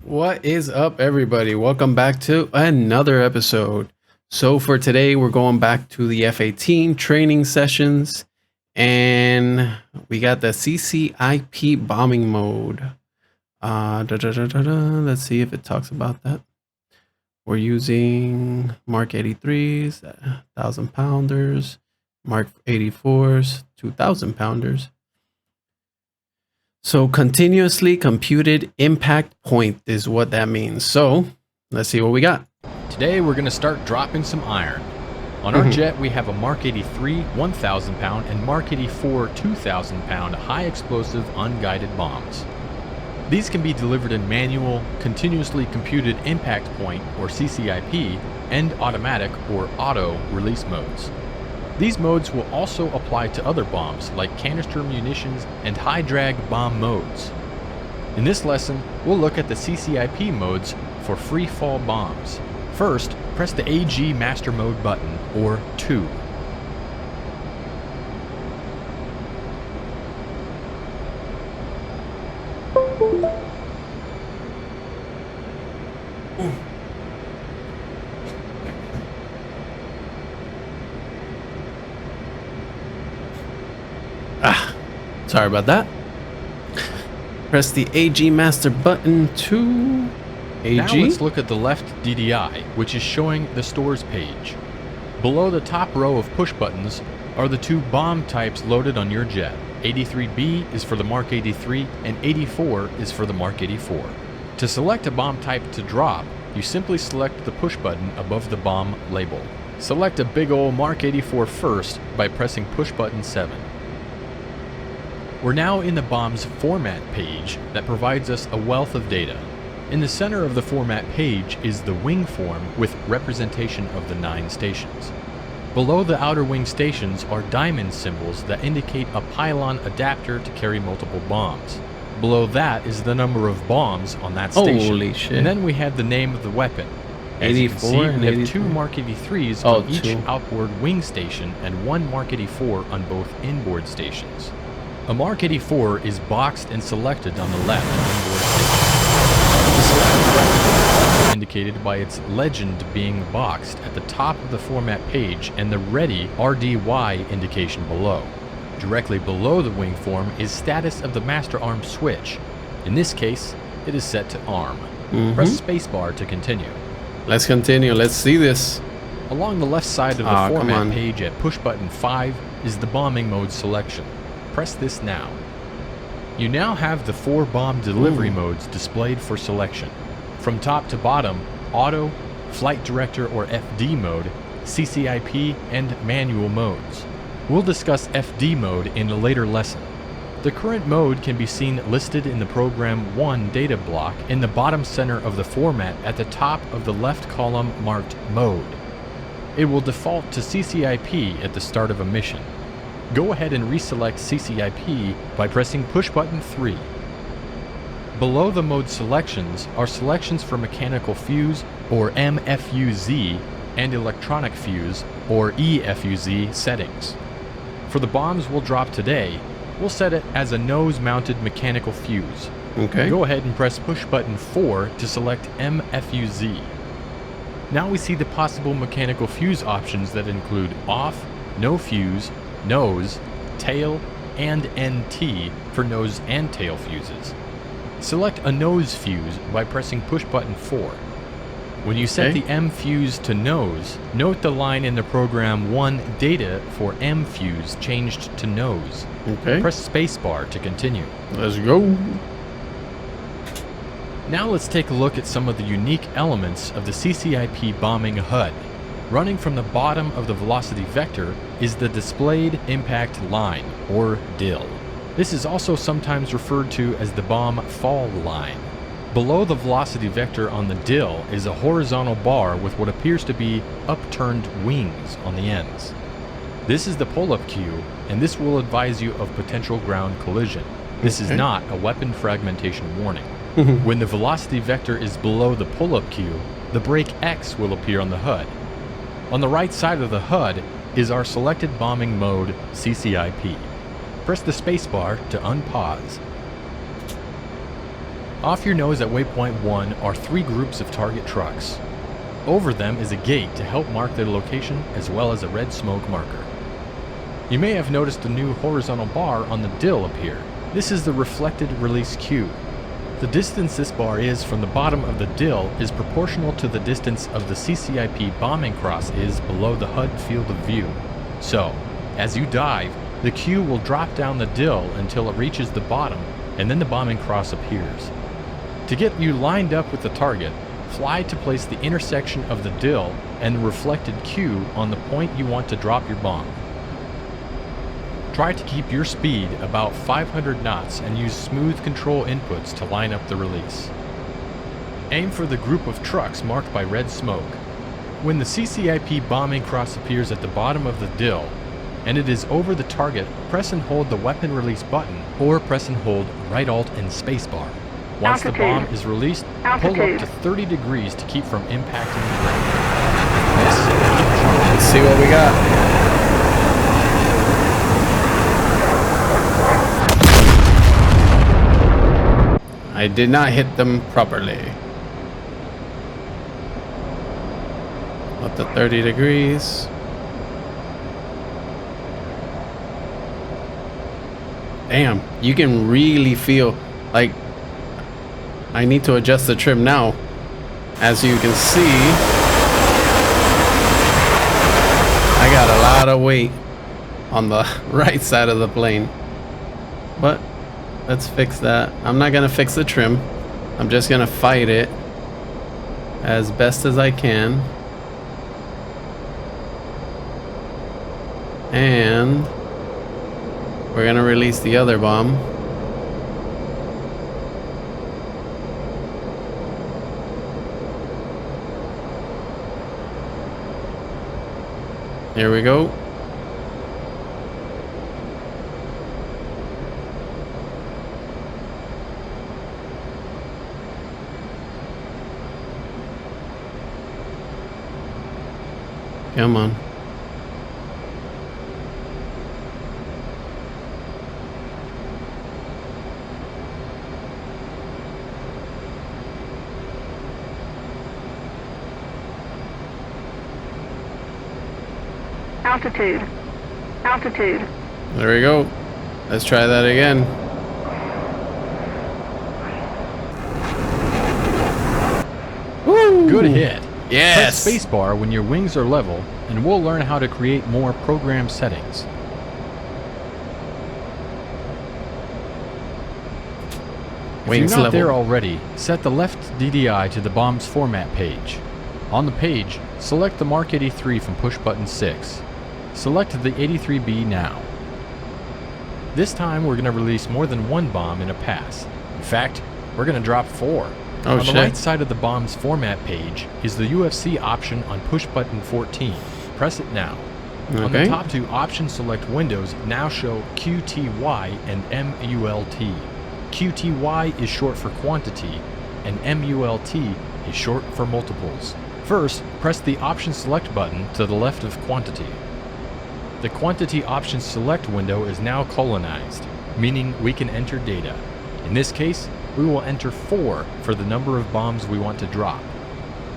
What is up, everybody? Welcome back to another episode. So, for today, we're going back to the F-18 training sessions, and we got the CCIP bombing mode. Let's see if it talks about that. We're using Mark 83s, 1,000 pounders, Mark 84s, 2,000 pounders. So continuously computed impact point is what that means. So let's see what we got. Today we're going to start dropping some iron. On our jet we have a Mark 83 1,000 pound and Mark 84 2,000 pound high explosive unguided bombs. These can be delivered in manual, continuously computed impact point or CCIP and automatic or auto release modes. These modes will also apply to other bombs like canister munitions and high drag bomb modes. In this lesson, we'll look at the CCIP modes for free fall bombs. First, press the AG Master Mode button, or 2. Sorry about that. Press the AG Master button to AG. Now let's look at the left DDI, which is showing the stores page. Below the top row of push buttons are the two bomb types loaded on your jet. 83B is for the Mark 83 and 84 is for the Mark 84. To select a bomb type to drop, you simply select the push button above the bomb label. Select a big ol' Mark 84 first by pressing push button 7. We're now in the bomb's format page that provides us a wealth of data. In the center of the format page is the wing form with representation of the 9 stations. Below the outer wing stations are diamond symbols that indicate a pylon adapter to carry multiple bombs. Below that is the number of bombs on that station. Holy shit. And then we have the name of the weapon. As you can see, we have 2 Mark 83s on each outboard wing station and 1 Mark 84 on both inboard stations. A Mark 84 is boxed and selected on the left inboard station. The selected weapon is indicated by its legend being boxed at the top of the format page and the ready RDY indication below. Directly below the wing form is status of the master arm switch. In this case, it is set to arm. Press spacebar to continue. Let's continue. Let's see this. Along the left side of the format page at push button 5 is the bombing mode selection. Press this now. You now have the 4 bomb delivery modes displayed for selection. From top to bottom, auto, flight director or FD mode, CCIP, and manual modes. We'll discuss FD mode in a later lesson. The current mode can be seen listed in the Program 1 data block in the bottom center of the format at the top of the left column marked Mode. It will default to CCIP at the start of a mission. Go ahead and reselect CCIP by pressing push button 3. Below the mode selections are selections for mechanical fuse or MFUZ and electronic fuse or EFUZ settings. For the bombs we'll drop today, we'll set it as a nose-mounted mechanical fuse. Okay. Go ahead and press push button 4 to select MFUZ. Now we see the possible mechanical fuse options that include off, no fuse, nose, tail, and NT for nose and tail fuses. Select a nose fuse by pressing push button 4. When you set the M fuse to nose, note the line in the Program 1 data for M fuse changed to nose. Press spacebar to continue. Let's go. Now let's take a look at some of the unique elements of the CCIP bombing HUD. Running from the bottom of the velocity vector is the displayed impact line, or DIL. This is also sometimes referred to as the bomb fall line. Below the velocity vector on the DIL is a horizontal bar with what appears to be upturned wings on the ends. This is the pull-up cue, and this will advise you of potential ground collision. This is not a weapon fragmentation warning. When the velocity vector is below the pull-up cue, the brake X will appear on the HUD. On the right side of the HUD is our selected bombing mode, CCIP. Press the spacebar to unpause. Off your nose at waypoint 1 are 3 groups of target trucks. Over them is a gate to help mark their location, as well as a red smoke marker. You may have noticed a new horizontal bar on the dill appear. This is the reflected release cue. The distance this bar is from the bottom of the dill is proportional to the distance of the CCIP bombing cross is below the HUD field of view. So, as you dive, the cue will drop down the dill until it reaches the bottom, and then the bombing cross appears. To get you lined up with the target, fly to place the intersection of the dill and the reflected cue on the point you want to drop your bomb. Try to keep your speed about 500 knots and use smooth control inputs to line up the release. Aim for the group of trucks marked by red smoke. When the CCIP bombing cross appears at the bottom of the dill, and it is over the target, press and hold the weapon release button, or press and hold right alt and spacebar. Once the bomb is released, pull up to 30 degrees to keep from impacting the ground. Let's see what we got. I did not hit them properly. Up to 30 degrees. Damn, you can really feel like I need to adjust the trim now. As you can see, I got a lot of weight on the right side of the plane. But let's fix that. I'm not gonna fix the trim. I'm just gonna fight it as best as I can. And we're gonna release the other bomb. Here we go. Come on. Altitude. Altitude. There we go. Let's try that again. Woo! Good hit. Yes! Press spacebar when your wings are level, and we'll learn how to create more program settings. If Wings you're not level. there already, set the left DDI to the bomb's format page. On the page, select the Mark 83 from push button 6. Select the 83B now. This time we're going to release more than one bomb in a pass. In fact, we're going to drop 4. Oh, on shit. the right side of the bomb's format page is the UFC option on push button 14. Press it now. On the Okay. top 2 option select windows now show QTY and MULT. QTY is short for quantity, and MULT is short for multiples. First, press the option select button to the left of quantity. The quantity option select window is now colonized, meaning we can enter data. In this case, we will enter 4 for the number of bombs we want to drop.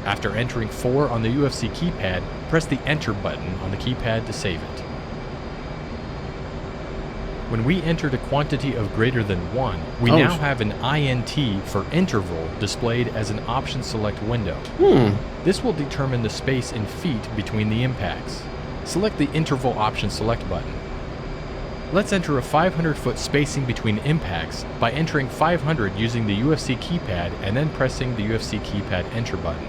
After entering 4 on the UFC keypad, press the enter button on the keypad to save it. When we entered a quantity of greater than 1, we now have an INT for interval displayed as an option select window. This will determine the space in feet between the impacts. Select the interval option select button. Let's enter a 500-foot spacing between impacts by entering 500 using the UFC keypad and then pressing the UFC keypad enter button.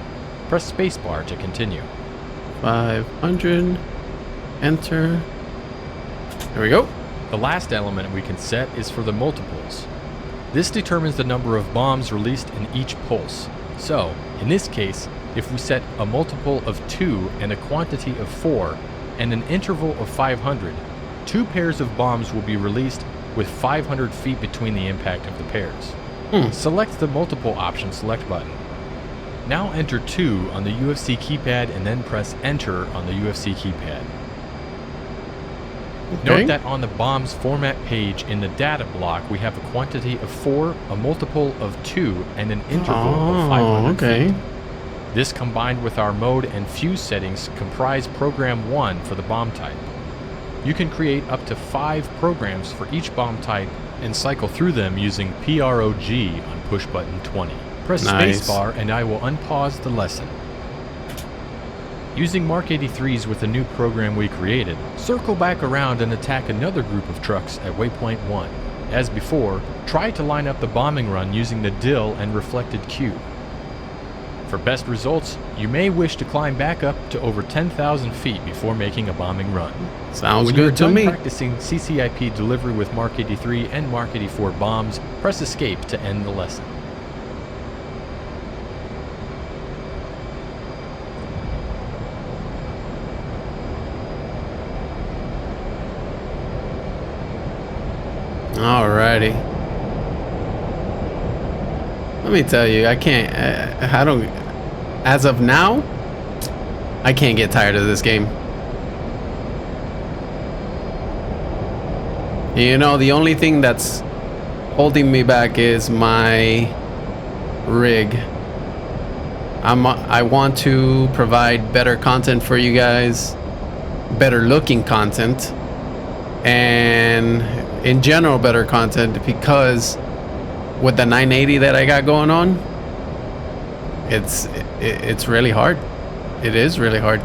Press spacebar to continue. 500. Enter. There we go. The last element we can set is for the multiples. This determines the number of bombs released in each pulse. So, in this case, if we set a multiple of 2 and a quantity of 4 and an interval of 500, 2 pairs of bombs will be released with 500 feet between the impact of the pairs. Select the multiple option select button. Now enter 2 on the UFC keypad and then press enter on the UFC keypad. Note that on the bomb's format page in the data block, we have a quantity of 4, a multiple of 2, and an interval of 500 feet. This combined with our mode and fuse settings comprise program 1 for the bomb type. You can create up to 5 programs for each bomb type and cycle through them using PROG on push button 20. Press spacebar and I will unpause the lesson. Using Mark 83s with the new program we created, circle back around and attack another group of trucks at waypoint 1. As before, try to line up the bombing run using the dill and reflected cube. For best results, you may wish to climb back up to over 10,000 feet before making a bombing run. Sounds good to me. When you're done practicing Ccip delivery with Mark 83 and Mark 84 bombs, press escape to end the lesson. Alrighty. Let me tell you, I can't, I don't, as of now, I can't get tired of this game. You know, the only thing that's holding me back is my rig. I want to provide better content for you guys, better looking content, and in general better content, because with the 980 that I got going on, it's really hard. It is really hard.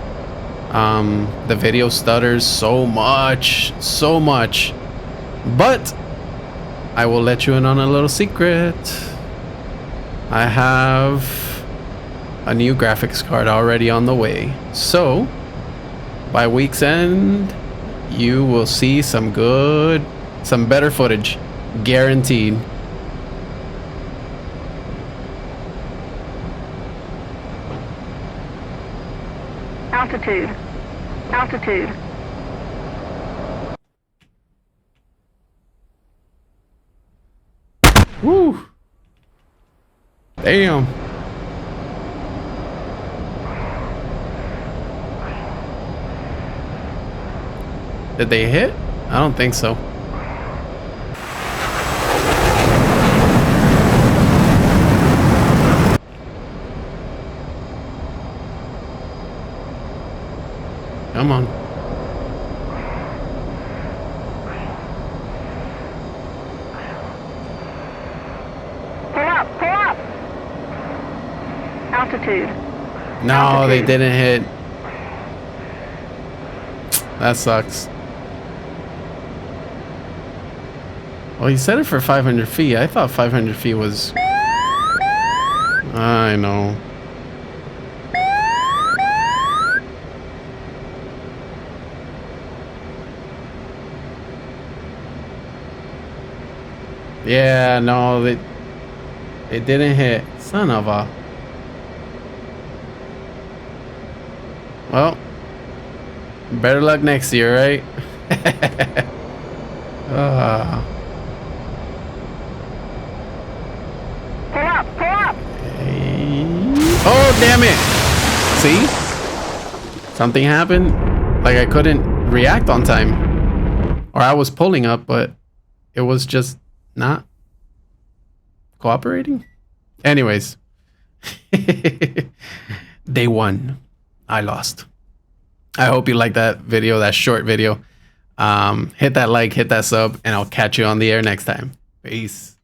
The video stutters so much, but I will let you in on a little secret. I have a new graphics card already on the way, so by week's end you will see some better footage, guaranteed. Altitude. Woo! Damn. Did they hit? I don't think so. Come on. Pull up. Altitude. No, they didn't hit. That sucks. Well, he set it for 500 feet. I thought 500 feet was... I know. Yeah, no, it didn't hit. Son of a... Well, better luck next year, right? Pull up. Oh, damn it. See? Something happened. Like I couldn't react on time. Or I was pulling up, but it was just not cooperating. Anyways. Day 1. I lost. I hope you liked that video, that short video. Hit that like, hit that sub, and I'll catch you on the air next time. Peace.